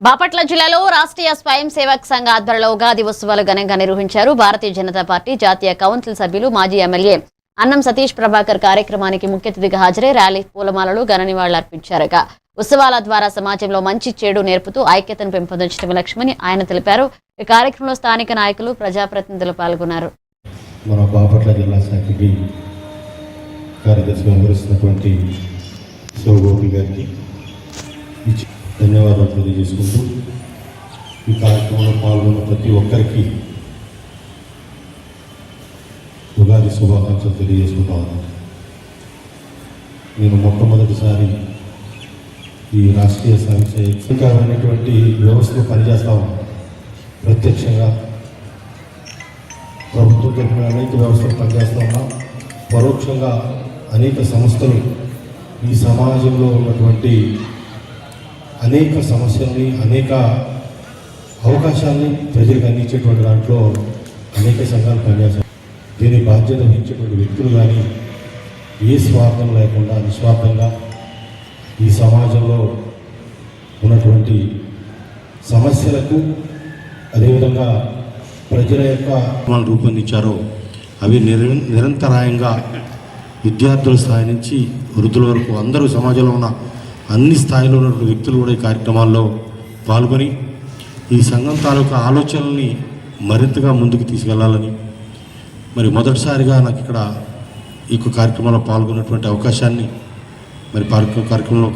బాపట్ల జిల్లాలో రాష్ట్రీయ స్వయం సేవక్ సంఘ ఆధ్వర్యంలో ఉగాది ఉత్సవాలు ఘనంగా నిర్వహించారు. భారతీయ జనతా పార్టీ జాతీయ కౌన్సిల్ సభ్యులు మాజీ ఎమ్మెల్యే అన్నం సతీష్ ప్రభాకర్ కార్యక్రమానికి ముఖ్య అతిథిగా హాజరై ర్యాలీ పూలమాలలు ఘన నివాళులర్పించారు. ఉత్సవాల ద్వారా సమాజంలో మంచి చెడు నేర్పుతూ ఐక్యతను పెంపొందించడం లక్ష్యమని ఆయన తెలిపారు. ఈ కార్యక్రమంలో స్థానిక నాయకులు ప్రజాప్రతినిధులు పాల్గొన్నారు. మన బాపట్ల జిల్లా శాఖకి కార్యదర్శిగా వ్యవహరిస్తున్నటువంటి శివగోపి గారికి ధన్యవాదాలు తెలియజేసుకుంటూ ఈ కార్యక్రమంలో పాల్గొన్న ప్రతి ఒక్కరికి ఉగాది శుభాకాంక్షలు తెలియజేసుకుంటా ఉన్నాను. నేను మొట్టమొదటిసారి ఈ రాష్ట్రీయ సంక్షేమైనటువంటి వ్యవస్థలో పనిచేస్తా ఉన్నాను. ప్రత్యక్షంగా ప్రభుత్వం తరఫున అనేక వ్యవస్థలు పనిచేస్తూ ఉన్నాం. పరోక్షంగా అనేక సంస్థలు ఈ సమాజంలో ఉన్నటువంటి అనేక సమస్యల్ని అనేక అవకాశాలని ప్రజలకు అందించేటువంటి దాంట్లో అనేక సంఘాలు పనిచేస్తాయి. దీని బాధ్యత వహించేటువంటి వ్యక్తులు కానీ ఏ స్వార్థం లేకుండా నిస్వార్థంగా ఈ సమాజంలో ఉన్నటువంటి సమస్యలకు అదేవిధంగా ప్రజల యొక్క రూపొందించారో అవి నిరంతరాయంగా విద్యార్థుల స్థాయి నుంచి వృద్ధుల వరకు అందరూ సమాజంలో ఉన్న అన్ని స్థాయిలో ఉన్న వ్యక్తులు కూడా ఈ కార్యక్రమాల్లో పాల్గొని ఈ సంఘం తాలూకా ఆలోచనల్ని మరింతగా ముందుకు తీసుకెళ్లాలని మరి మొదటిసారిగా నాకు ఇక్కడ ఈ కార్యక్రమంలో పాల్గొన్నటువంటి అవకాశాన్ని మరి కార్యక్రమంలో